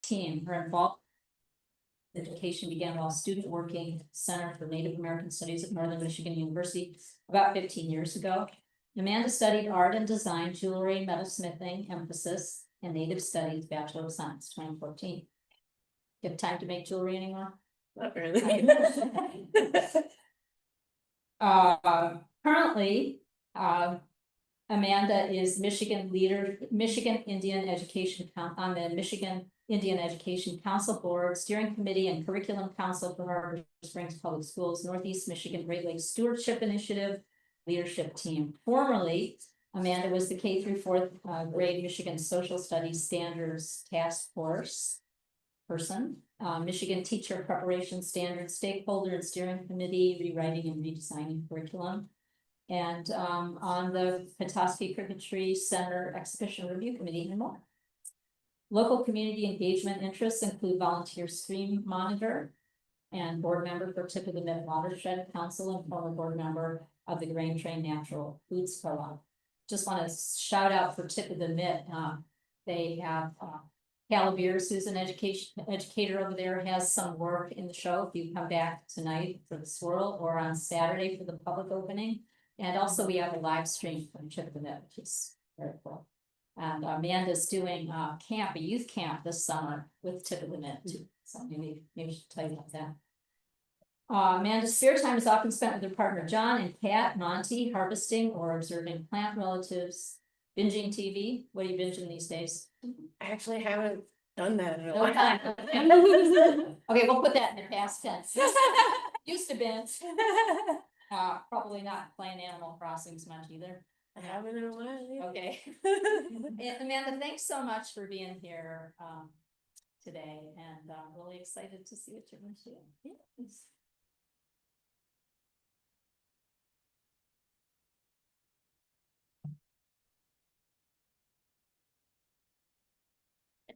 team. Her involvement education began while student working Center for Native American Studies at Northern Michigan University about 15 years ago. Amanda studied art and design, jewelry, metalsmithing, emphasis, and Native Studies, Bachelor of Science, 2014. You have time to make jewelry anymore? Not really. Currently, Amanda is Michigan Indian Education on the Michigan Indian Education Council Board, Steering Committee, and Curriculum Council for Harbor Springs Public Schools, Northeast Michigan Great Lakes Stewardship Initiative Leadership Team. Formerly, Amanda was the K through 4th grade Michigan Social Studies Standards Task Force person, Michigan Teacher Preparation Standards Stakeholder and Steering Committee, rewriting and redesigning curriculum, and on the Petoskey Cricket Tree Center Exhibition Review Committee and more. Local community engagement interests include volunteer stream monitor and board member for Tip of the Mitt Watershed Council and former board member of the Grain Train Natural Foods Co-op. Just want to shout out for Tip of the Mitt. They have Callie Beers, who's an educator over there, has some work in the show. If you come back tonight for the swirl or on Saturday for the public opening. And also we have a live stream from Tip of the Mitt, which is very cool. And Amanda's doing a youth camp this summer with Tip of the Mitt too. So maybe we should tell you about that. Amanda's spare time is often spent with her partner John and Kat Monty, harvesting or observing plant relatives, binging TV. What are you binging these days? I actually haven't done that in a No while. time. Okay, we'll put that in the past tense. Used to binge. Probably not playing Animal Crossings much either. I haven't in a while. Yeah. Okay. And Amanda, thanks so much for being here today, and I'm really excited to see what you're going to do. Yes.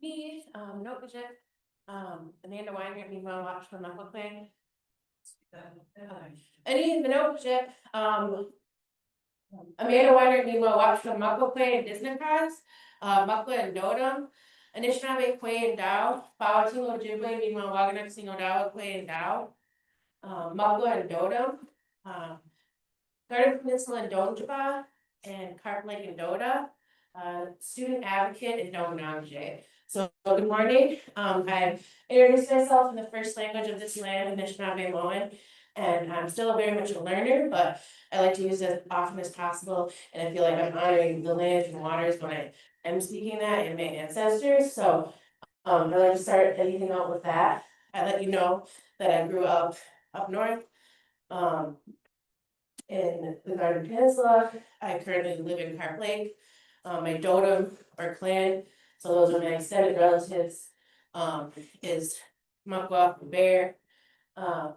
Me, note budget. Amanda Weinert, meanwhile, watch from Knuckle Clan. Any the note budget. Amanda Weinert, meanwhile, watch from Knuckle Clan and Disney Cards. Muckle and Dodom. Anishinaabe Quay and Dow. Powhatan Ojibwe, meanwhile, Wagoner Sing Odawa Quay and Dow. Muckle and Dodom. Garden Peninsula and Donjaba. And Carp Lake and Doda. Student advocate and Dominanje. So good morning. I've introduced myself in the first language of this land, Anishinaabe Moan, and I'm still very much a learner, but I like to use it as often as possible, and I feel like I'm honoring the land and waters when I am speaking that and my ancestors. So I like to start anything out with that. I let you know that I grew up north, in the Garden Peninsula. I currently live in Carp Lake. My Dotem or clan, so those are my extended relatives, is Muckwa Bear. I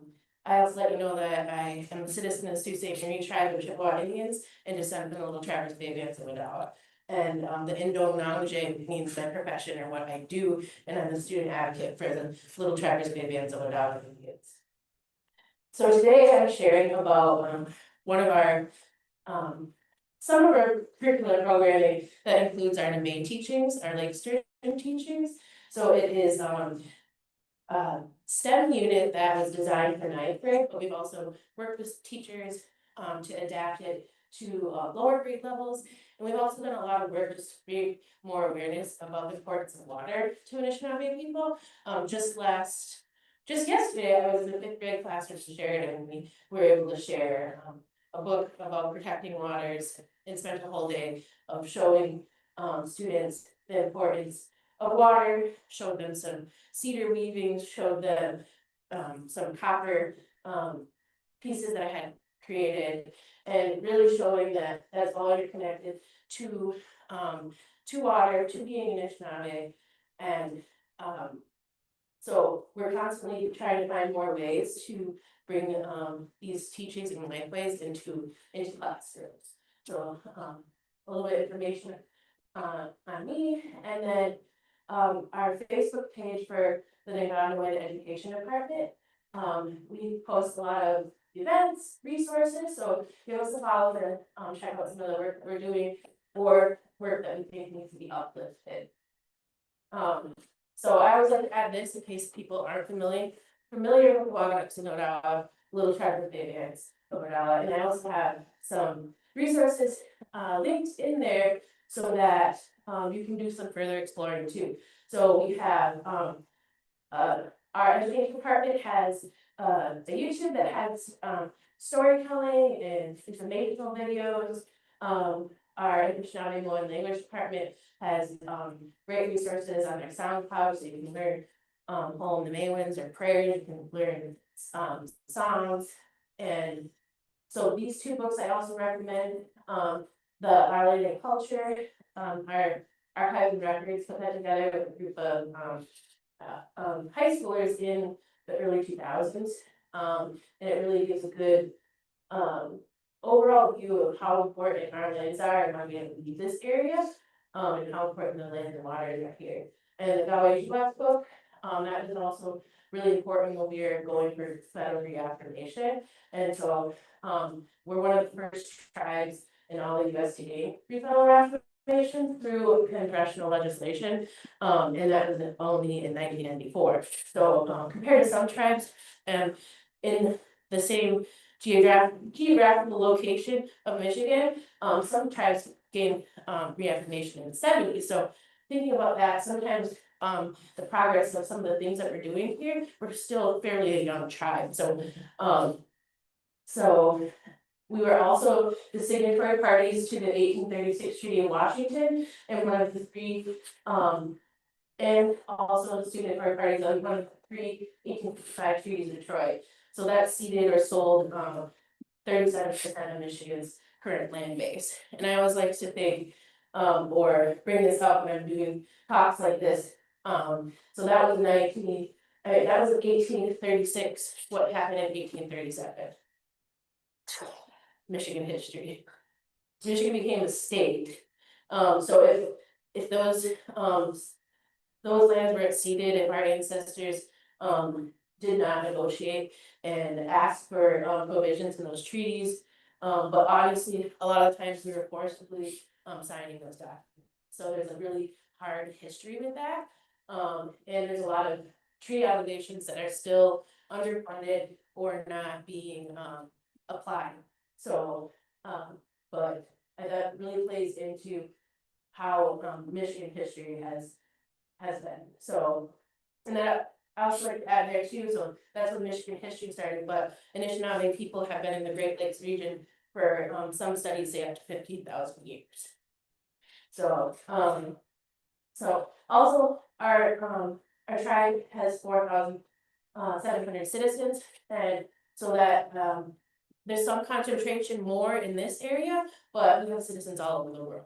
also let you know that I am a citizen of the Sioux State Marine Tribe of Chippewa Indians and descendant of the Little Traverse Bay Bands of Odawa. And the Indo-Nanje means my profession or what I do, and I'm the student advocate for the Little Traverse Bay Bands of Odawa Indians. So today I'm sharing about one of our some of our curricular programming that includes our main teachings, our Lake Sturgeon teachings. So it is STEM unit that was designed for 9th grade, but we've also worked with teachers to adapt it to lower grade levels. And we've also done a lot of work to create more awareness about the importance of water to Anishinaabe people. Just yesterday, I was in the 5th grade class with Sheridan, and we were able to share a book about protecting waters and spent a whole day of showing students the importance of water, showed them some cedar weaving, showed them some copper pieces that I had created, and really showing that that's all interconnected to water, to being Anishinaabe, and so we're constantly trying to find more ways to bring these teachings and lifeways into classrooms. So a little bit of information on me, and then our Facebook page for the Nagano Education Department. We post a lot of events, resources, so give us a follow and check out some of the work that we're doing or work that we think needs to be uplifted. So I always like to add this in case people aren't familiar with Weinert and Odawa, little tribe of Indians of Odawa, and I also have some resources linked in there so that you can do some further exploring too. So we have our education department has a YouTube that has storytelling and informational videos. Our English non-English language department has great resources on their SoundCloud, so you can learn home the Maywins or prayers, you can learn songs. And so these two books I also recommend. The Our Land and Culture, our archive and records put that together with a group of high schoolers in the early 2000s. And it really gives a good overall view of how important our lands are and why we have to leave this area, and how important the land and waters are here. And the Odawak book, that is also really important when we are going for federal reaffirmation. And so we're one of the first tribes in all the US to gain federal reaffirmation through congressional legislation, and that was only in 1994. So compared to some tribes, in the same geographical location of Michigan, some tribes gained reaffirmation in the 70s. So thinking about that, sometimes the progress of some of the things that we're doing here, we're still fairly a young tribe. So we were also the signatory parties to the 1836 Treaty of Washington, and one of the three, and also the signatory parties of one of the three 1855 treaties of Detroit. So that ceded or sold 37% of Michigan's current land base. And I always like to think, or bring this up when I'm doing talks like this. So that was 1836, what happened in 1837. Michigan history. Michigan became a state. So if those lands were ceded, if our ancestors did not negotiate and ask for provisions in those treaties, but honestly, a lot of times we were forcibly signing those documents. So there's a really hard history with that, and there's a lot of treaty obligations that are still underfunded or not being applied. So, but that really plays into how Michigan history has been. So, and that I also like to add there too. So that's when Michigan history started. But Anishinaabe people have been in the Great Lakes region for some studies say up to 15,000 years. So, so also our tribe has 4,700 citizens, and so that there's some concentration more in this area, but we have citizens all over the world.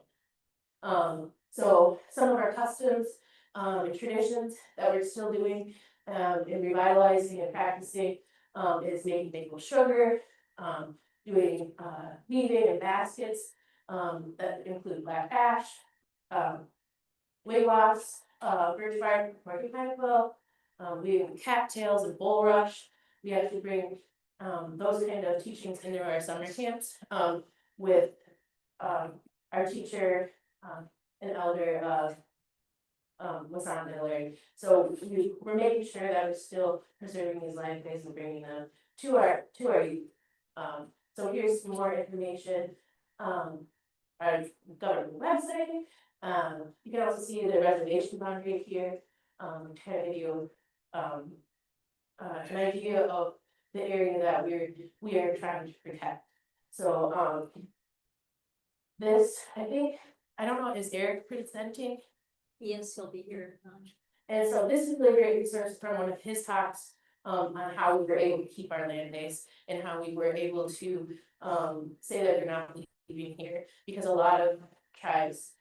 So some of our customs and traditions that we're still doing and revitalizing and practicing is making maple sugar, doing weaving and baskets that include black ash, wigwams, birch bark, market pineapple, weaving cattails and bulrush. We have to bring those kind of teachings into our summer camps with our teacher and elder was on Larry. So we're making sure that we're still preserving these land places and bringing them to our youth. So here's some more information. Our government website. You can also see the reservation boundary here. Kind of give you an idea of the area that we are trying to protect. So this, I don't know, is Eric presenting? Yes, he'll be here. And so this is a great resource from one of his talks on how we were able to keep our land base and how we were able to say that we're not leaving here, because a lot of tribes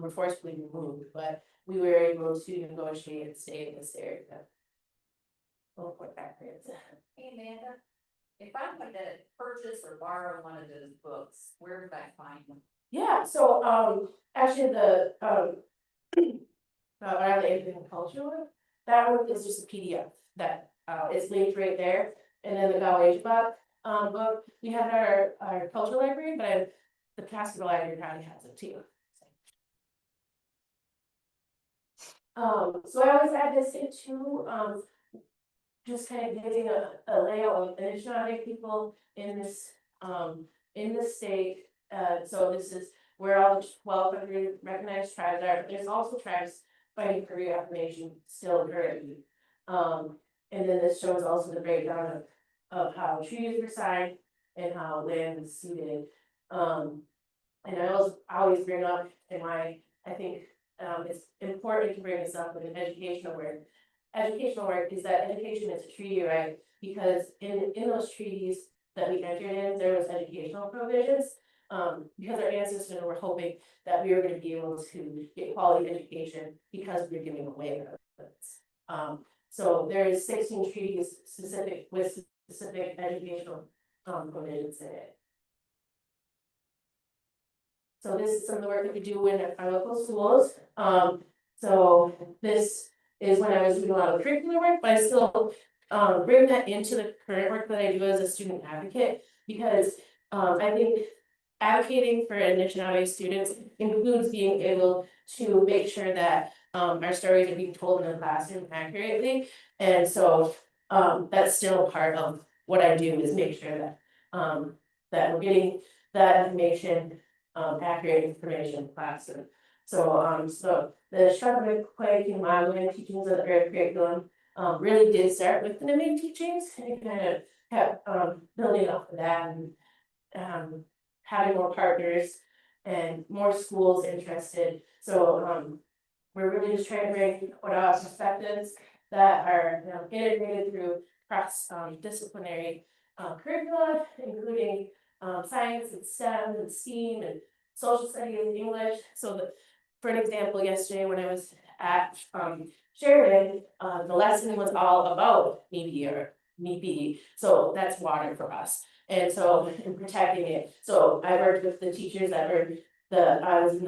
were forcibly removed, but we were able to negotiate and stay in this area. Oh, what backwards. Hey Amanda, if I wanted to purchase or borrow one of those books, where would I find them? Yeah, so actually the our land and culture one, that one is just a PDF that is linked right there. And then the Odawak book, we have it at our cultural library, but the pastoral library probably has it too. So I always add this into, just kind of giving a layout of Anishinaabe people in this state. So this is where all the 1,200 recognized tribes are, but there's also tribes fighting for reaffirmation still currently. And then this shows also the breakdown of how treaties were signed and how land is ceded. And I always bring up in my, I think, it's important to bring this up with an educational work. Educational work is that education is a treaty, right? Because in those treaties that we entered in, there was educational provisions. Because our ancestors were hoping that we were going to be able to get quality education because we're giving away our goods. So there is 16 treaties specific with specific educational provisions in it. So this is some of the work that we do in our local schools. So this is when I was doing a lot of curricular work, but I still bring that into the current work that I do as a student advocate, because I think advocating for Anishinaabe students includes being able to make sure that our stories are being told in the classroom accurately. And so that's still part of what I do, is make sure that that we're getting that information, accurate information in the classroom. So the Shrubbery Quake and Wildland teachings of the Earth curriculum really did start with the Nimic teachings, and kind of kept building off of that, and having more partners and more schools interested. So we're really just trying to bring Odawa perspectives that are integrated through cross disciplinary curricula, including science and STEM and STEAM and social studies and English. So that, for an example, yesterday when I was at Sheridan, the lesson was all about Nibi, so that's water for us. And so in protecting it, so I worked with the teachers that were I was in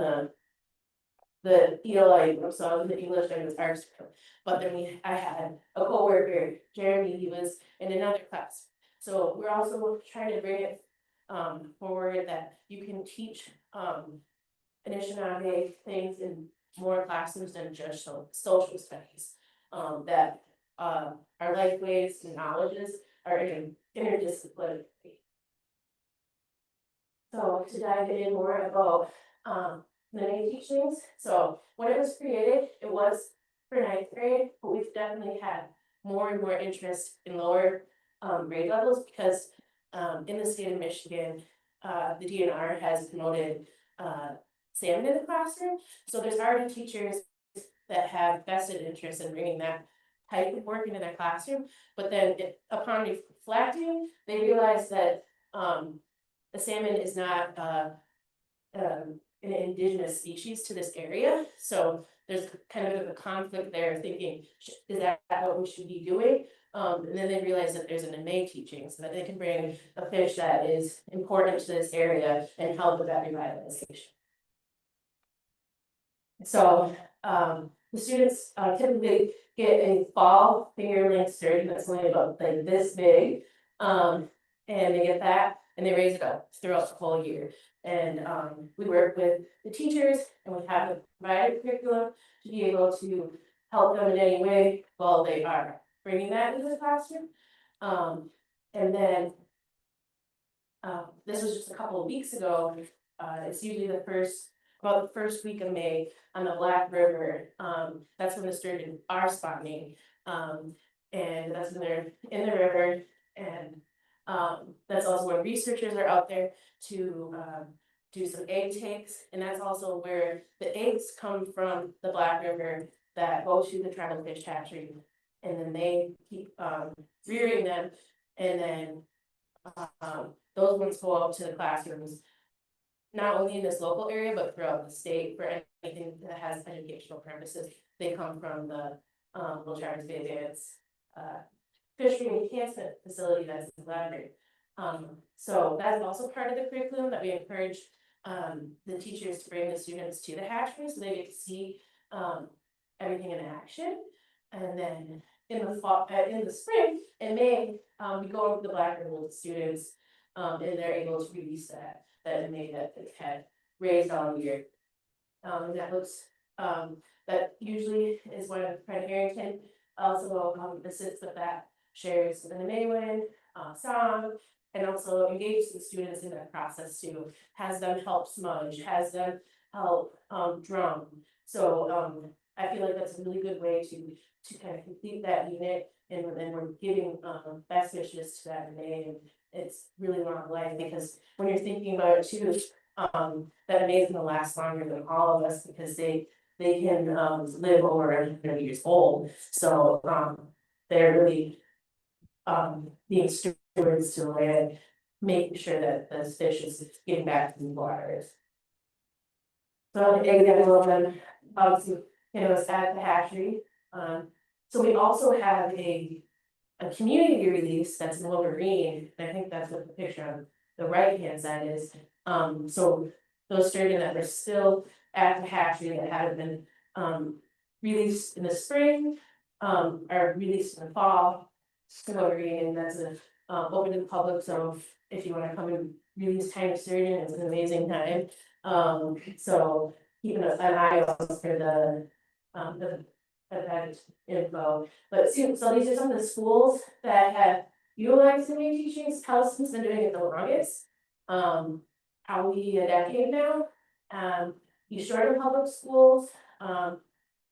the ELA group, so I was in the English and the arts group. But then I had a coworker, Jeremy, he was in another class. So we're also trying to bring it forward that you can teach Anishinaabe things in more classrooms than just social studies. That our life ways and knowledges are interdisciplinary. So to dive in more about many teachings. So when it was created, it was for 9th grade, but we've definitely had more and more interest in lower grade levels, because in the state of Michigan, the DNR has promoted salmon in the classroom. So there's already teachers that have vested interest in bringing that type of work into their classroom. But then upon reflecting, they realize that the salmon is not an indigenous species to this area. So there's kind of a conflict there, thinking, is that what we should be doing? And then they realize that there's an innate teaching, so that they can bring a fish that is important to this area and help with that revitalization. So the students typically get a fall fingerling sturgeon that's only about like this big, and they get that and they raise it up throughout the whole year. And we work with the teachers, and we have a provided curriculum to be able to help them in any way while they are bringing that into the classroom. And then this was just a couple of weeks ago. It's usually about the first week of May on the Black River. That's when the sturgeon are spawning, and that's when they're in the river. And that's also when researchers are out there to do some egg takes, and that's also where the eggs come from the Black River that go to the tribal fish hatchery, and then they keep rearing them, and then those ones go out to the classrooms, not only in this local area, but throughout the state for anything that has educational purposes. They come from the Little Traverse Bay Advanced Fishery Enhancement Facility that's in Gladbert. So that's also part of the curriculum that we encourage the teachers to bring the students to the hatchery, so they get to see everything in action. And then in the fall, in the spring, in May, we go over the Black River with students, and they're able to release that May that they had raised all year. And that looks That usually is when Fred Harrington also assists with that, shares the Maywood song, and also engages the students in that process too. Has them help smudge, has them help drum. So I feel like that's a really good way to kind of complete that unit, and then we're giving best wishes to that May, and it's really long life, because when you're thinking about it too, that May is gonna last longer than all of us, because they can live over 100 years old, so they're really being stewards to the land, making sure that the fish is getting back to the waters. So an example of them, obviously, it's at the hatchery. So we also have a community release that's in Wolverine, and I think that's what the picture on the right hand side is. So those sturgeon that are still at the hatchery that haven't been released in the spring are released in the fall. In Wolverine, and that's open to the public, so if you wanna come and release tiny sturgeon, it's an amazing time. So keeping an eye out for the event info. But so these are some of the schools that have utilized community teaching. Towson's been doing it the longest. Probably a decade now. East Jordan Public Schools,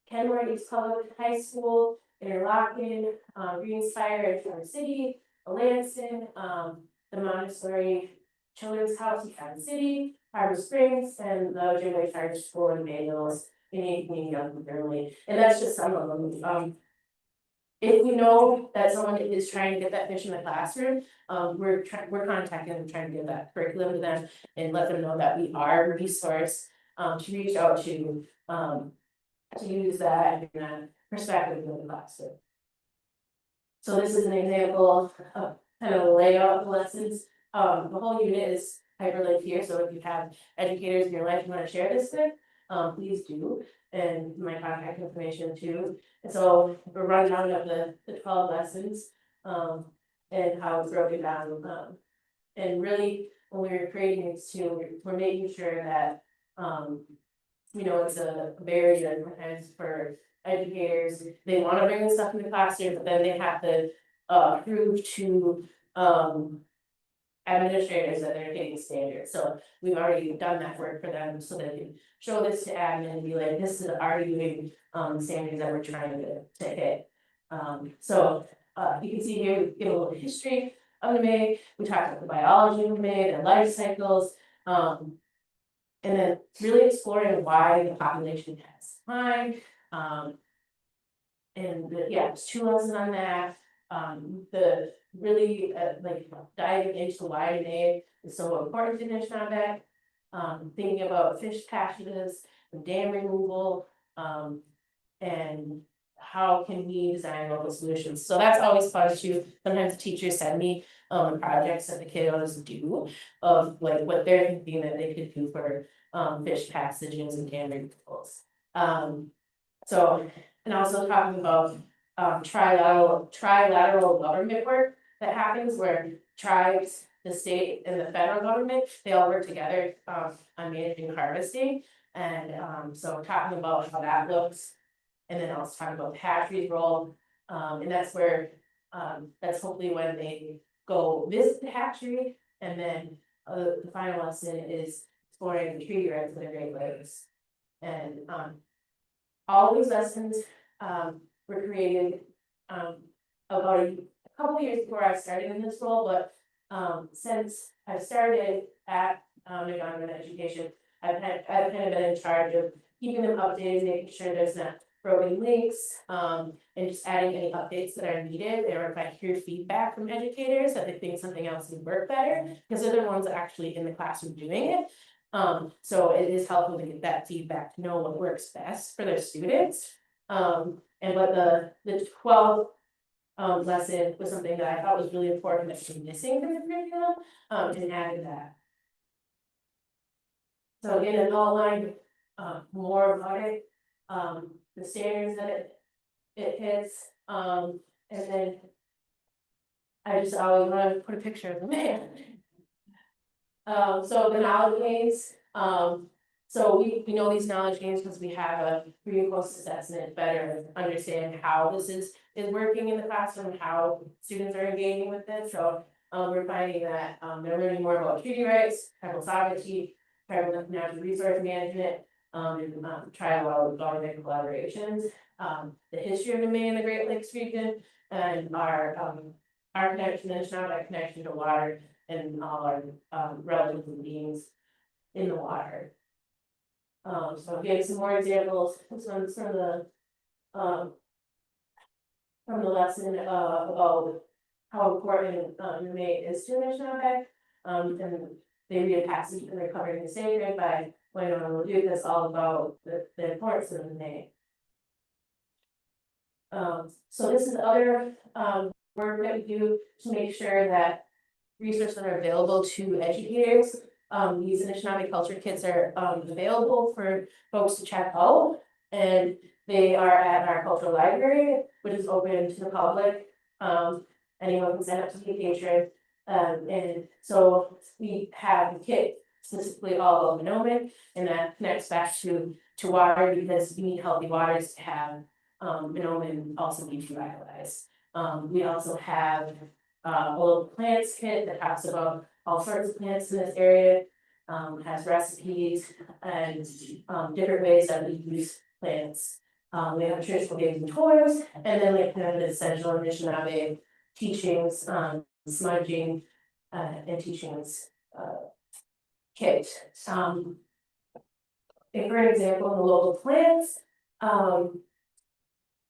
Kenmore East Public High School, Interlochen, Greenspire in Traverse City, Lansing, the Montessori Children's House in Traverse City, Harbor Springs, and the Ojibwe Charter School in Manuals in Ankeny, Young Fairly, and that's just some of them. If we know that someone is trying to get that fish in the classroom, we're contacting them, trying to get that curriculum to them and let them know that we are a resource to reach out to use that in a perspective in the classroom. So this is an example of kind of a layout of the lessons. The whole unit is hyperlinked here, so if you have educators in your life you want to share this with, please do, and my contact information too. And so we're running down of the 12 lessons, and how it's broken down. And really, when we were creating these too, we're making sure that it's a barrier sometimes for educators. They want to bring this stuff in the classroom, but then they have to prove to administrators that they're hitting standards. So we've already done that work for them, so they can show this to admin and be like, this is already doing standards that we're trying to hit. So you can see here, we give a little history of the May. We talked about the biology of the May, their life cycles, and then really exploring why the population has declined. There's 2 lessons on that. The really diving into why May is so important to fish combat. Thinking about fish passages, dam removal, and how can we design local solutions. So that's always fun too. Sometimes teachers send me projects that the kiddos do of what they're thinking that they could do for fish passages and dam removals. And also talking about trilateral government work that happens where tribes, the state, and the federal government, they all work together on managing harvesting. And so talking about how that looks, and then also talking about the hatchery's role, and that's where that's hopefully when they go visit the hatchery, and then the final lesson is exploring the treaty rights of the Great Lakes. And all these lessons were created about a couple of years before I started in this role, but since I started at McDonald Education, I've kind of been in charge of keeping them updated, making sure there's not broken links, and just adding any updates that are needed, or if I hear feedback from educators that they think something else would work better, because they're the ones actually in the classroom doing it. So it is helpful to get that feedback, to know what works best for their students. And what the 12 lesson was something that I thought was really important that was missing from the curriculum, and added that. So again, an outline more about it, the standards that it hits, and then I just always want to put a picture of the man. So the knowledge gains, So we know these knowledge games because we have a pre and post assessment, better understand how this is working in the classroom, how students are engaging with it, so. We're finding that, they're learning more about treaty rights, tribal sovereignty, tribal natural resource management, and, tribal government collaborations. The history of the Maine and the Great Lakes region, and our connection, the Anishinaabe connection to water, and all our, relatives and beings in the water. So I'll give some more examples, this one's from the lesson, about how important, the Maine is to Anishinaabe. And they read a passage in Recovering the Sacred by Weinert, that's all about the importance of the Maine. So this is other, work that we do to make sure that resources are available to educators. These Anishinaabe culture kits are, available for folks to check out. And they are at our cultural library, which is open to the public. Anyone can sign up to be a patron. And so we have the kit specifically all about Minoman, and that connects back to water, because you need healthy waters to have, Minoman also be revitalized. We also have a little plants kit that talks about all sorts of plants in this area. Has recipes and different ways that we use plants. We have traditional games and toys, and then we have kind of the essential Anishinaabe teachings, smudging, and teachings kit. And for example, in the local plants, in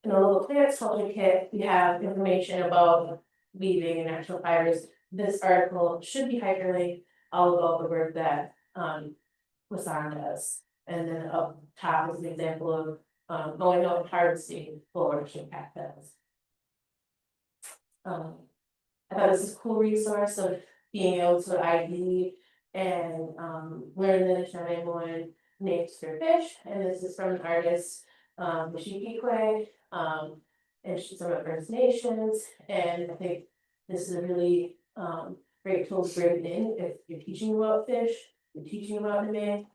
the local plants culture kit, we have information about weaving and natural fibers. This article should be hyperlinked all about the work that Wasan does. And then up top is an example of going out and harvesting flourishing cactus. I thought this was a cool resource of being able to ID and learn the Anishinaabe names for fish, and this is from an artist, Mishikikwe, and she's from the First Nations, and I think this is a really great tool to bring in if you're teaching about fish, you're teaching about the man.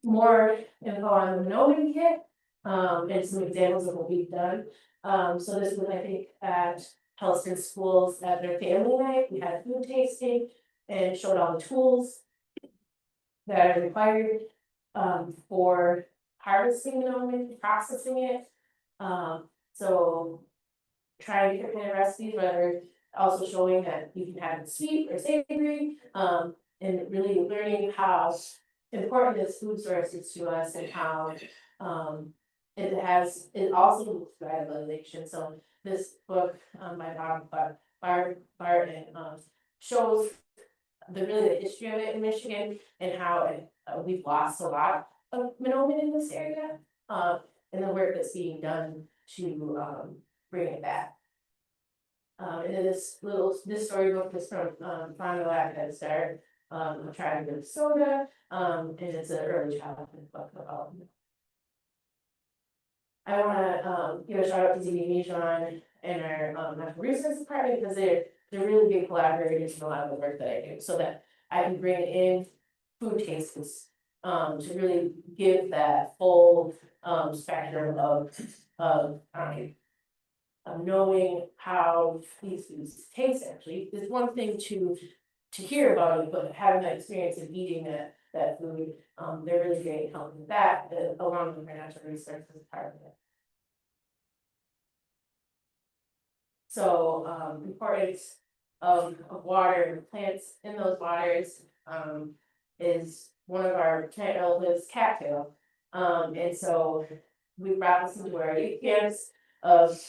More info on the Minoan kit, and some examples of what we've done. So this was, I think, at Helston schools at their family night, we had food tasting and showed all the tools that are required for harvesting Minoan, processing it. So trying different kind of recipes, whether also showing that you can have it sweet or savory, and really learning how important this food source is to us, and how it also looks revitalization. So this book by Barton shows the history of it in Michigan, and how we've lost a lot of Minoan in this area, and the work that's being done to bring it back. And then this storybook is from Odawak Head Start, a tribe in Minnesota, and it's an early childhood book about. I wanna give a shout out to ZB John and our natural resources department, because they're really big collaborators in a lot of the work that I do, so that I can bring in food tastes to really give that full spectrum of knowing how these foods taste. Actually, there's one thing to hear about it, but having that experience of eating that food, they're really great at helping with that, along with our natural resources part of it. So importance of water and plants in those waters is one of our plant relatives, cattail. And so we brought this into our youth camps of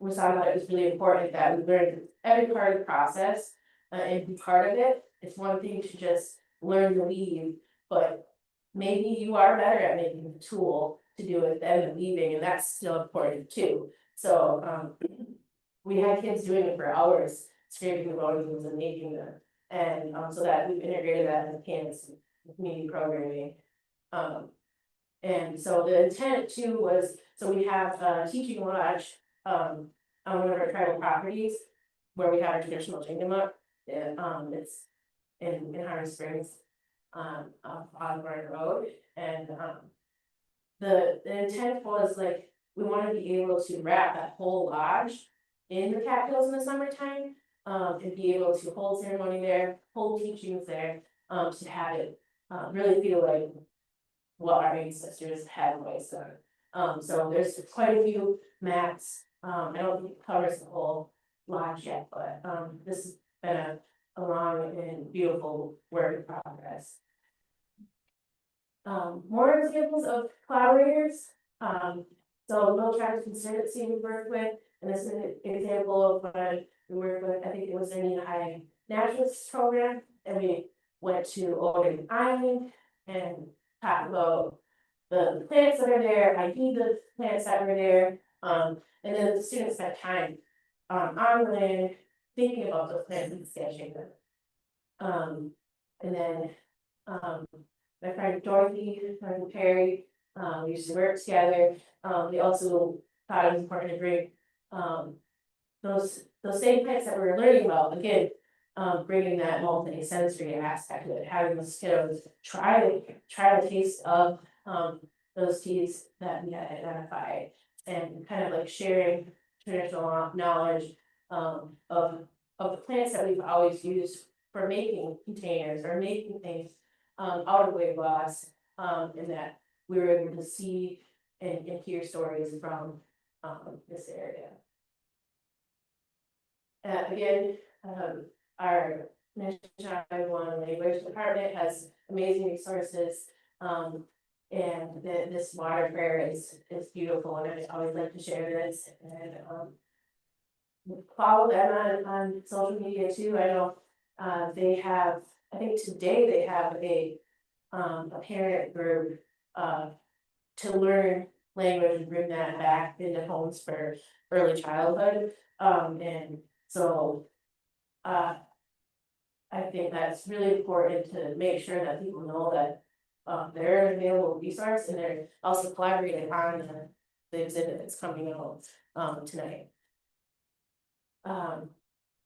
we thought that it was really important that we learned every part of the process and be part of it. It's one thing to just learn to weave, but maybe you are better at making the tool to do it than the weaving, and that's still important too. So we had kids doing it for hours, scraping the bones and making them, and so that we've integrated that in the campus and community programming. And so the intent too was, so we have a teaching lodge on one of our tribal properties where we have a traditional kingdom up. It's in Harvest Springs, on Weinert Road, and, the intent was like, we wanna be able to wrap that whole lodge in the cattails in the summertime, and be able to hold ceremony there, hold teachings there, to have it, really feel like what our ancestors had always done. So there's quite a few maps, I don't think it covers the whole lodge yet, but, this has been a long and beautiful work in progress. More examples of collaborators, so Mill Travis Conservancy we work with, and this is an example of when we worked with, I think it was their Indian High Naturalist Program, and we went to Odawa Island and talked about the plants that are there, ID the plants that were there, and then the students spent time on the land, thinking about those plants and sketching them. And then, my friend Dorothy, my friend Perry, we used to work together, we also thought it was important to bring, those same plants that we were learning about, again, bringing that multi-sensory aspect of it, having the kiddos try the taste of, those teas that we had identified, and kind of like sharing traditional knowledge, of the plants that we've always used for making containers or making things, out of weight loss, and that we were able to see and hear stories from, this area. Again, our National Language Department has amazing resources, and this water fair is beautiful, and I always like to share this, and, follow them on social media too. I know, they have, I think today they have a parent group, to learn language and bring that back into homes for early childhood, and so, I think that's really important to make sure that people know that, they're an available resource, and they're also collaborating on the exhibit that's coming out, tonight.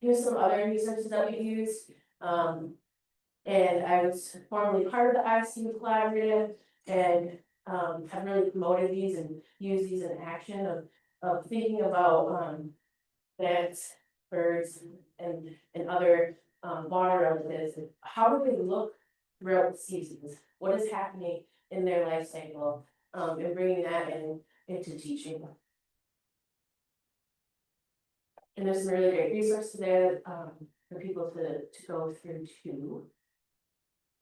Here's some other resources that we use, and I was formerly part of the ICU Collaborative, and, have really promoted these and used these in action of thinking about, plants, birds, and other, water relatives, and how do they look throughout the seasons? What is happening in their life cycle, and bringing that into teaching. And there's some really great resources there, for people to go through too.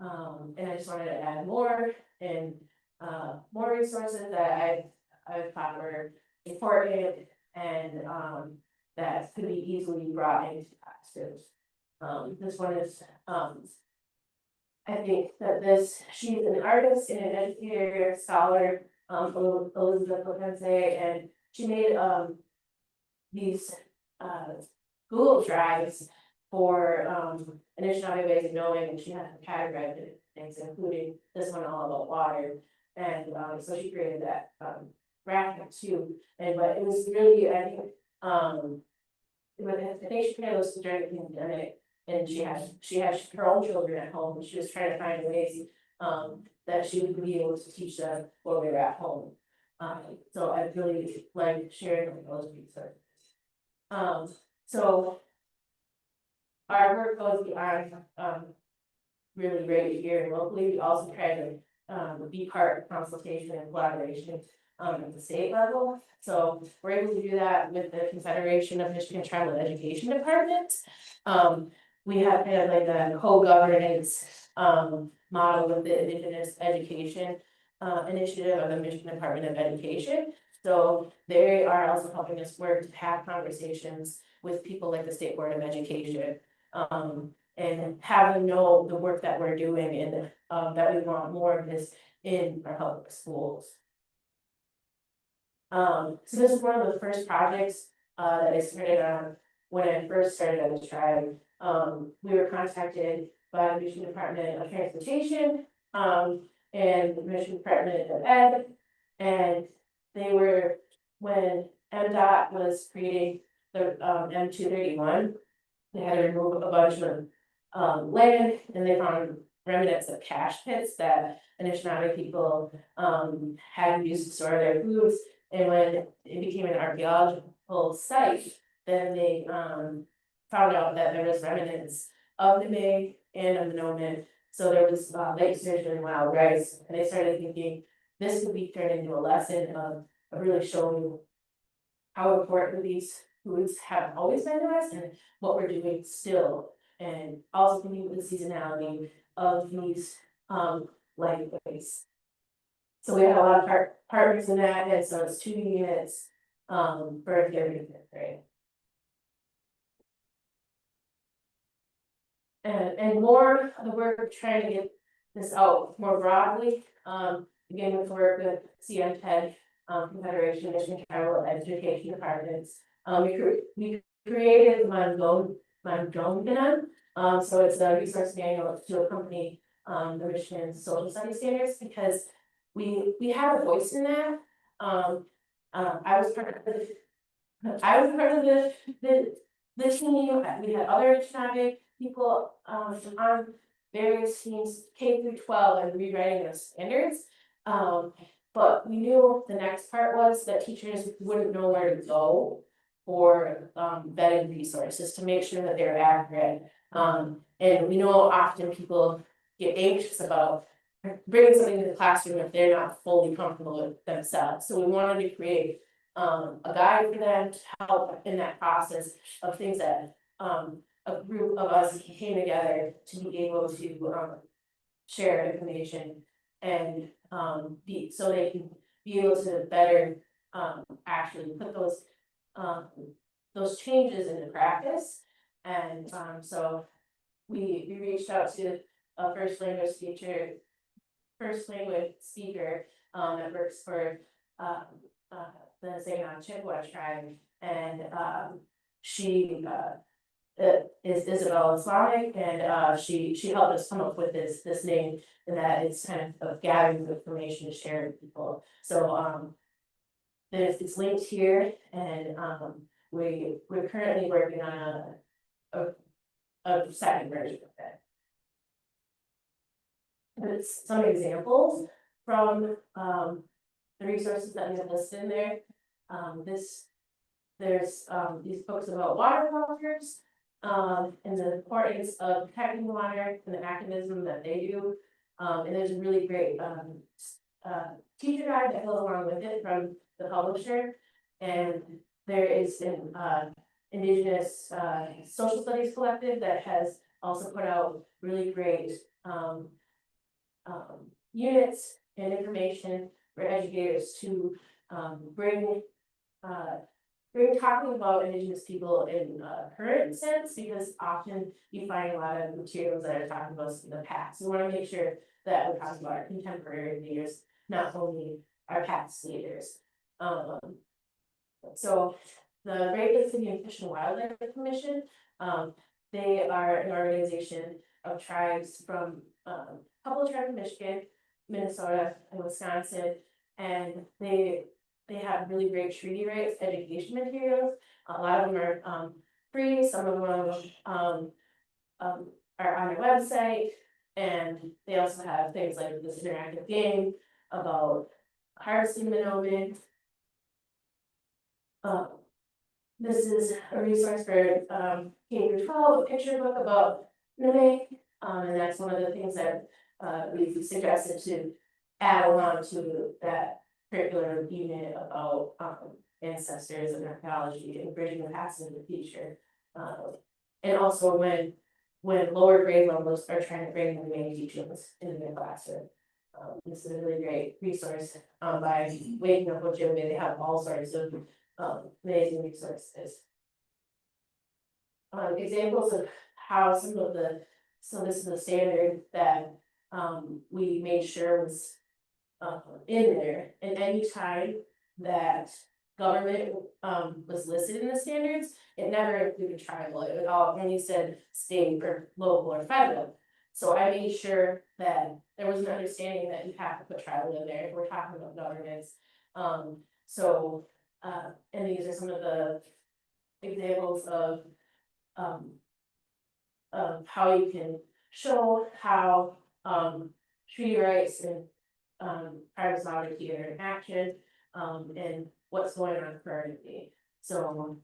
And I just wanted to add more, and, more resources that I thought were important, and, that could be easily brought into classes. This one is, I think that she's an artist and an educator, scholar, Elizabeth Lopez, and she made, these, Google Drives for, Anishinaabe ways of knowing, and she has categorized things, including this one all about water, and, so she created that, graphic too, and, but it was really, I think, I think she created those during the pandemic, and she has her own children at home, and she was trying to find ways, that she would be able to teach them while they were at home. So I really like sharing those resources. So our work goes beyond, really right here and locally. We also try to, be part of consultation and collaboration, at the state level. So we're able to do that with the Confederation of Michigan Tribal Education Departments. We have kind of like a co-governance, model with the Indigenous Education, initiative of the Michigan Department of Education. So they are also helping us work to have conversations with people like the State Board of Education, and have them know the work that we're doing, and, that we want more of this in our public schools. So this is one of the first projects, that I started on when I first started at the tribe. We were contacted by the Michigan Department of Transportation, and the Michigan Department of Ed, and they were, when MDOT was creating the, M231, they had to remove a bunch of, land, and they found remnants of cache pits that Anishinaabe people had used to store their foods. And when it became an archaeological site, then they found out that there was remnants of the May and of the Nomen. So there was Lake Sturgeon and wild rice, and they started thinking this could be turned into a lesson of really showing how important these foods have always been to us and what we're doing still. And also thinking of the seasonality of these life ways. So we had a lot of partners in that, and so it's 2 units for every fifth grade. And more of the work trying to get this out more broadly, again with work with CMTED, Confederation of Michigan Tribal Education Departments. We created Mandongana, so it's a resource manual to accompany the Michigan Social Studies standards, because we have a voice in that. I was part of the team. We had other Anishinaabe people on various teams, K through 12, and rewriting those standards. But we knew the next part was that teachers wouldn't know where to go for vetted resources to make sure that they're accurate. And we know often people get anxious about bringing something to the classroom if they're not fully comfortable with themselves. So we wanted to create a guide for them to help in that process of things that a group of us came together to be able to share information and so they can be able to better actually put those changes into practice. And so we reached out to a first language speaker that works for the Sagan Chippewa tribe, and she is Isabel Islamic, and she helped us come up with this name, and that it's kind of gathering information to share with people. So it's linked here, and we're currently working on a second version of it. And it's some examples from the resources that we have listed in there. There's these books about water cultures, and the importance of protecting water and the activism that they do. And there's a really great teacher guide that goes along with it from the publisher. And there is an Indigenous social studies collective that has also put out really great units and information for educators to bring talking about Indigenous people in a current sense, because often you find a lot of materials that are talking about in the past. We want to make sure that we're talking about our contemporary leaders, not only our past leaders. So the Great Lakes Indian Fish and Wildlife Commission, they are an organization of tribes from a couple of tribes in Michigan, Minnesota, and Wisconsin, and they have really great treaty rights education materials. A lot of them are free, some of them are on their website, and they also have things like this interactive game about harvesting the Nomen. This is a resource for K through 12, a picture book about Nome, and that's one of the things that we suggested to add along to that curricular unit about ancestors and archaeology and bridging the past into the future. And also when lower grade levels are trying to bring the main teachings into their classroom. This is a really great resource by Waking Up with Jimmy. They have all sorts of amazing resources. Examples of how so this is a standard that we made sure was in there, and any time that government was listed in the standards, it never included tribal. It all only said state or local or federal. So I made sure that there was an understanding that you have to put tribal in there if we're talking about governments. And these are some of the examples of how you can show how treaty rights and private sovereignty are in action, and what's going on currently. So,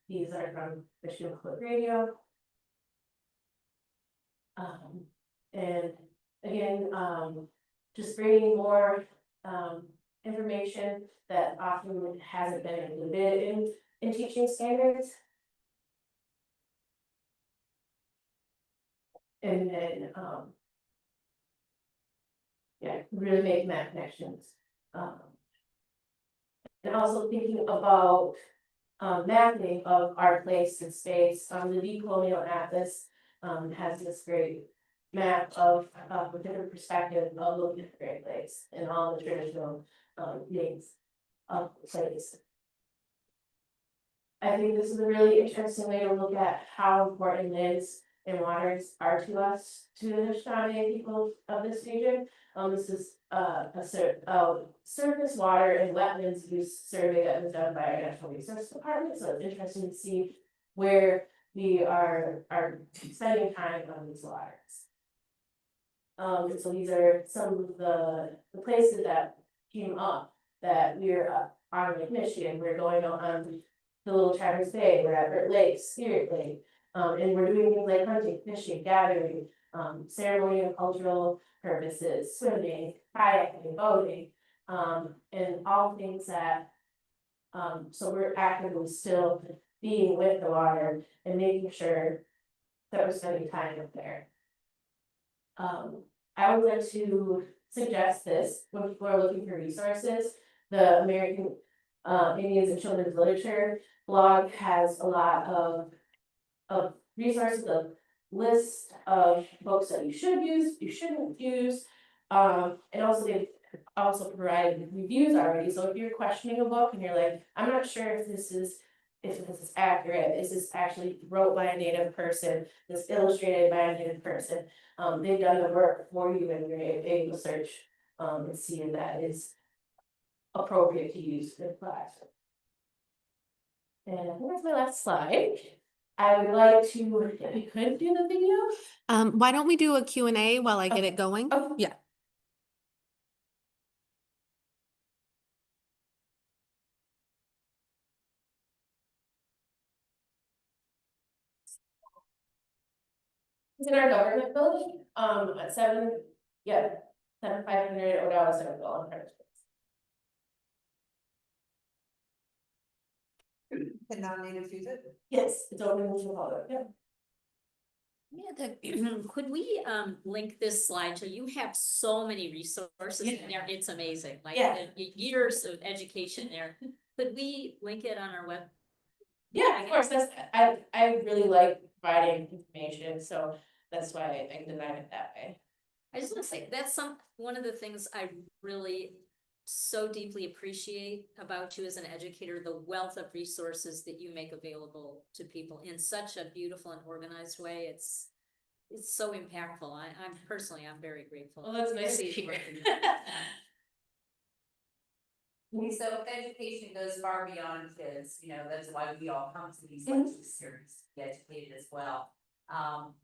these are from Michigan Public Radio. And again, just bringing more, information that often hasn't been included in teaching standards. And then, yeah, really making that connections. And also thinking about mapping of our place in space. The decolonial atlas has this great map of a different perspective of looking at the Great Lakes and all the traditional names of the place. I think this is a really interesting way to look at how important lands and waters are to us, to the Anishinaabe people of this region. This is surface water and wetlands use survey that was done by our National Resource Department, so it's interesting to see where we are spending time on these waters. And so these are some of the places that came up that we're on Lake Michigan. We're going on the Little Traverse Bay, we're at Lake, Spirit Lake, and we're doing things like hunting, fishing, gathering, ceremonial, cultural purposes, swimming, kayaking, boating, and all things that, so we're actively still being with the water and making sure that we're spending time up there. I would like to suggest this when people are looking for resources. The American Indians and Children's Literature blog has a lot of resources, a list of books that you should use, you shouldn't use, and also they've also provided reviews already. So if you're questioning a book and you're like, I'm not sure if this is accurate, is this actually wrote by a Native person, this illustrated by a Native person, they've done the work for you and you're able to search and see if that is appropriate to use in class. And I think that's my last slide. I would like to, if we could do the video. Why don't we do a Q&A while I get Okay. it going? Okay. Yeah. It's in our government building, at 7500 Odawa Circle on Prentice. Can non-natives use it? Yes, it's open to the public, yeah. Yeah, could we link this slide to, you have so many resources in there, it's amazing, like Yeah. years of education there. Could we link it on our web? Yeah, of course, I really like providing information, so that's why I designed it that way. I just want to say, that's one of the things I really so deeply appreciate about you as an educator, the wealth of resources that you make available to people in such a beautiful and organized way. It's so impactful. I'm very grateful. Well, that's nice to hear. So education goes far beyond kids, that's why we all come to these lecture series, to be educated as well. I'm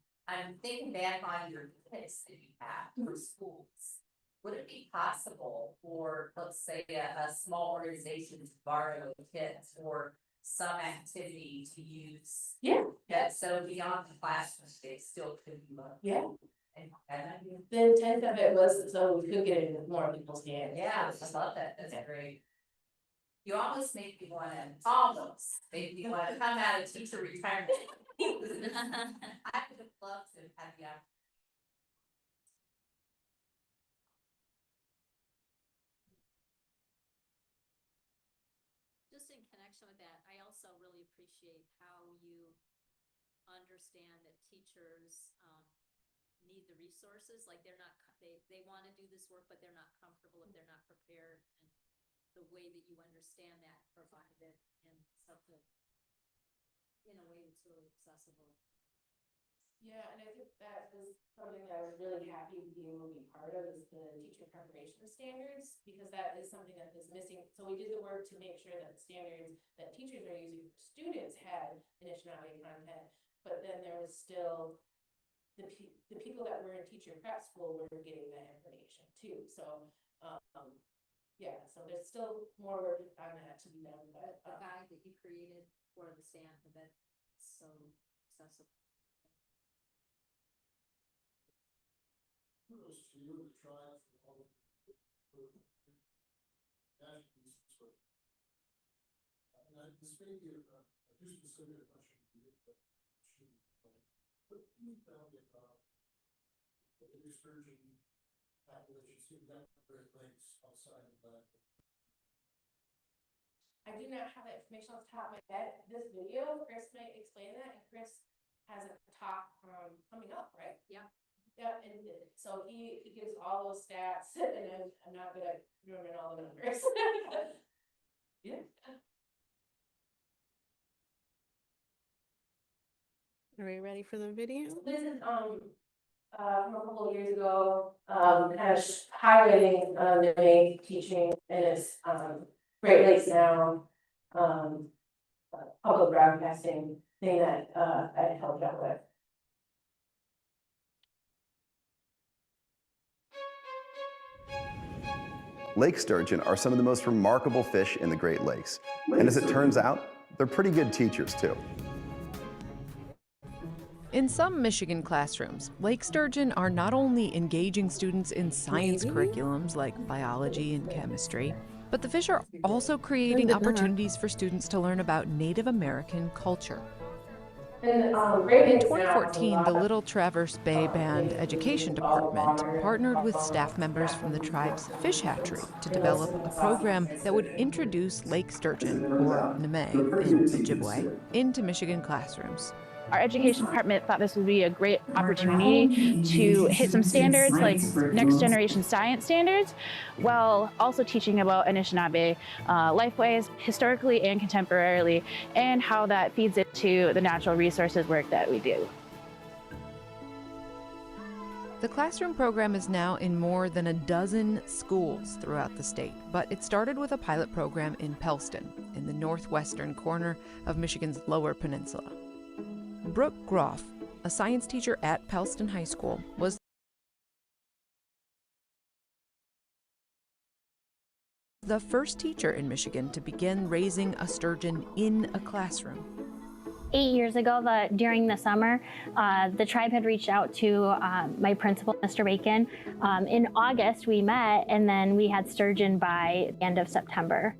thinking back on your kits that you have for schools. Would it be possible for, let's say, a small organization to borrow kits for some activity to use? Yeah. So beyond the classroom, they still could be learned. Yeah, And the intent of it was so we could get it in more people's hands. yeah, I love that, that's great. You almost make me wanna, make me wanna come out of teacher retirement. I would have loved to have you. Just in connection with that, I also really appreciate how you understand that teachers need the resources, like they want to do this work, but they're not comfortable if they're not prepared, and the way that you understand that, provide it in something, in a way that's really accessible. Yeah, and I think that is something that I was really happy being able to be part of, is the teacher preparation standards, because that is something that is missing. So we did the work to make sure that standards that teachers are using for students had Anishinaabe content, but then there was still the people that were in teacher prep school were getting that information too, so, yeah, so there's still more work on that to be done, but, The guide that you created for the stand, that's so accessible. Kudos to you, the tribe, for all of the and this may be a too specific question for you, but what can you tell me about the Lake Sturgeon population, see that Great Lakes outside of that? I do not have that information off the top of my head. This video, Chris might explain that, and Chris has a talk, coming up, right? Yeah. Yeah, and so he gives all those stats, and I'm not good at remembering all the numbers. Yeah. Are we ready for the video? This is, from a couple of years ago, kind of highlighting, the teaching and its, Great Lakes Now, public broadcasting thing that, I helped out with. Lake sturgeon are some of the most remarkable fish in the Great Lakes. And as it turns out, they're pretty good teachers too. In some Michigan classrooms, lake sturgeon are not only engaging students in science curriculums like biology and chemistry, but the fish are also creating opportunities for students to learn about Native American culture. And, In 2014, the Little Traverse Bay Band Education Department partnered with staff members from the tribe's fish hatchery to develop a program that would introduce lake sturgeon, or neme in Ojibwe, into Michigan classrooms. Our education department thought this would be a great opportunity to hit some standards like next generation science standards, while also teaching about Anishinaabe lifeways historically and contemporarily, and how that feeds into the natural resources work that we do. The classroom program is now in more than a dozen schools throughout the state, but it started with a pilot program in Pellston, in the northwestern corner of Michigan's Lower Peninsula. Brooke Groff, a science teacher at Pellston High School, was the first teacher in Michigan to begin raising a sturgeon in a classroom. 8 years ago, during the summer, the tribe had reached out to my principal, Mr. Bacon. In August, we met, and then we had sturgeon by the end of September.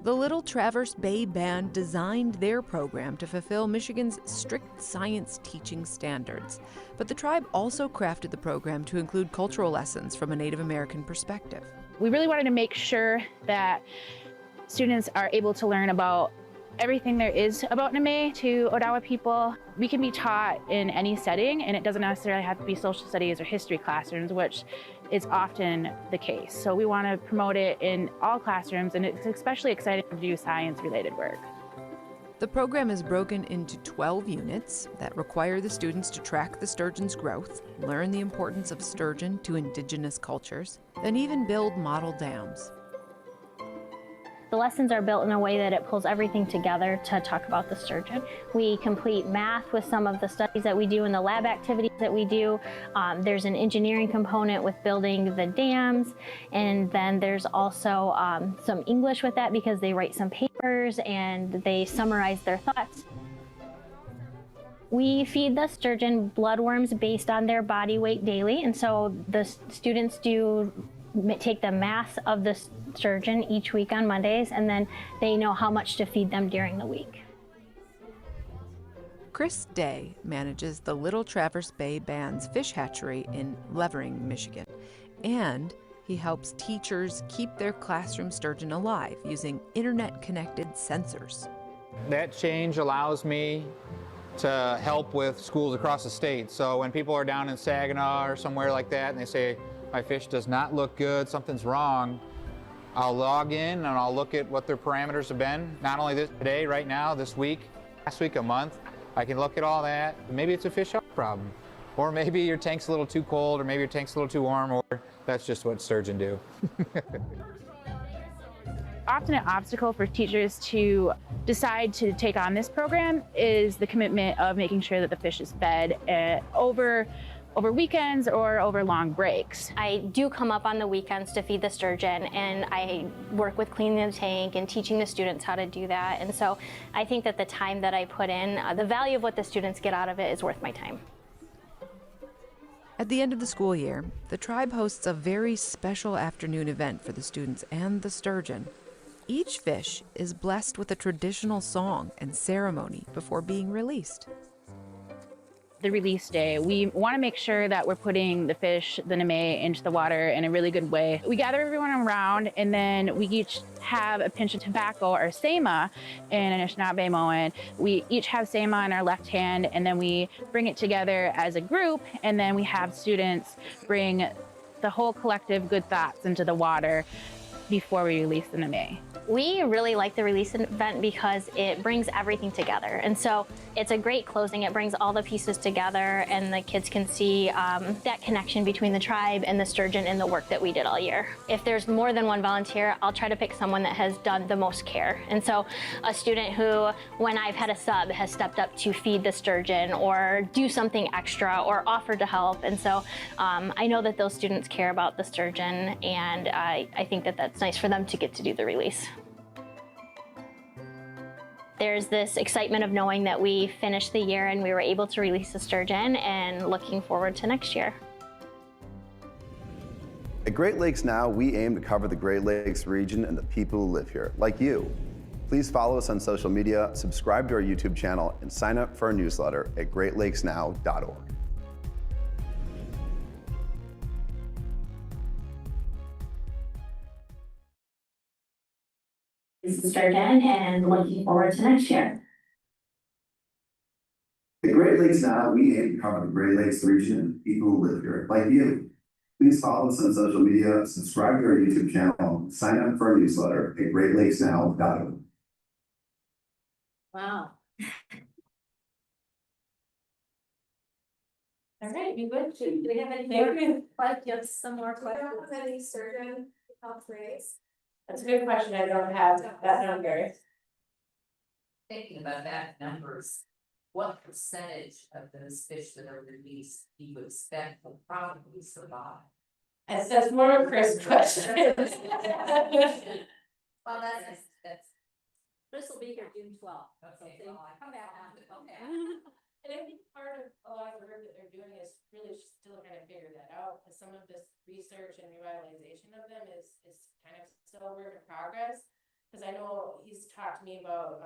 The Little Traverse Bay Band designed their program to fulfill Michigan's strict science teaching standards, but the tribe also crafted the program to include cultural lessons from a Native American perspective. We really wanted to make sure that students are able to learn about everything there is about Neme to Odawa people. We can be taught in any setting, and it doesn't necessarily have to be social studies or history classrooms, which is often the case. So we want to promote it in all classrooms, and it's especially exciting to do science-related work. The program is broken into 12 units that require the students to track the sturgeon's growth, learn the importance of sturgeon to indigenous cultures, and even build model dams. The lessons are built in a way that it pulls everything together to talk about the sturgeon. We complete math with some of the studies that we do and the lab activities that we do. There's an engineering component with building the dams, and then there's also some English with that because they write some papers and they summarize their thoughts. We feed the sturgeon bloodworms based on their body weight daily, and so the students take the mass of the sturgeon each week on Mondays, and then they know how much to feed them during the week. Chris Day manages the Little Traverse Bay Band's fish hatchery in Levering, Michigan, and he helps teachers keep their classroom sturgeon alive using internet-connected sensors. That change allows me to help with schools across the state. So when people are down in Saginaw or somewhere like that and they say, my fish does not look good, something's wrong, I'll log in and I'll look at what their parameters have been, not only today, right now, this week, last week, a month. I can look at all that. Maybe it's a fish health problem, or maybe your tank's a little too cold, or maybe your tank's a little too warm, or that's just what sturgeon do. Often an obstacle for teachers to decide to take on this program is the commitment of making sure that the fish is fed. Over over weekends or over long breaks. I do come up on the weekends to feed the sturgeon, and I work with cleaning the tank and teaching the students how to do that. And so I think that the time that I put in, the value of what the students get out of it is worth my time. At the end of the school year, the tribe hosts a very special afternoon event for the students and the sturgeon. Each fish is blessed with a traditional song and ceremony before being released. The release day, we want to make sure that we're putting the fish, the neme, into the water in a really good way. We gather everyone around, and then we each have a pinch of tobacco, or sema, in an Anishinaabe. We each have sema in our left hand, and then we bring it together as a group, and then we have students bring the whole collective good thoughts into the water before we release the neme. We really like the release event because it brings everything together. And so it's a great closing. It brings all the pieces together, and the kids can see that connection between the tribe and the sturgeon and the work that we did all year. If there's more than one volunteer, I'll try to pick someone that has done the most care. And so a student who, when I've had a sub, has stepped up to feed the sturgeon or do something extra or offer to help. And so I know that those students care about the sturgeon, and I think that that's nice for them to get to do the release. There's this excitement of knowing that we finished the year and we were able to release the sturgeon, and looking forward to next year. At Great Lakes Now, we aim to cover the Great Lakes region and the people who live here, like you. Please follow us on social media, subscribe to our YouTube channel, and sign up for our newsletter at greatlakesnow.org. This is sturgeon, and looking forward to next year. At Great Lakes Now, we aim to cover the Great Lakes region and the people who live here, like you. Please follow us on social media, subscribe to our YouTube channel, sign up for our newsletter at greatlakesnow.org. Wow. All right, we good. Do we have any Thank you. questions? Some more questions? Any sturgeon help raise? That's a good question. I don't have that number. Thinking about that numbers, what percentage of those fish that are released do you expect will probably survive? That's more of a Chris question. Well, that's. Chris will be here June 12th. Okay, So well, I come back on. okay. And I think part of a lot of the work that they're doing is really still trying to figure that out, because some of this research and revitalization of them is kind of still a work in progress. Because I know he's talked to me about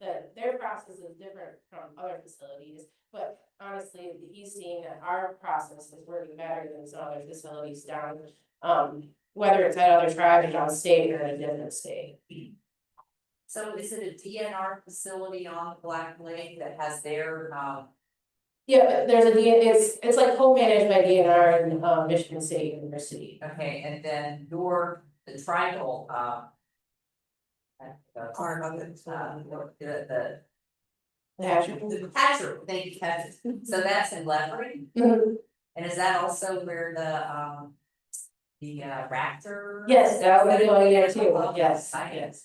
that their process is different from other facilities, but honestly, he's seeing that our process is working better than some other facilities down, whether it's at other tribes down state or in a different state. So is it a DNR facility on Black Lake that has their, Yeah, there's it's like co-managed by DNR and Michigan State University. okay, and then the tribal, Part of it. the The hatchery, thank you, hatchery. So that's in Levering, Mhm. and is that also where the raptor? Yes, that would go in there too, Oh, yes, I yes.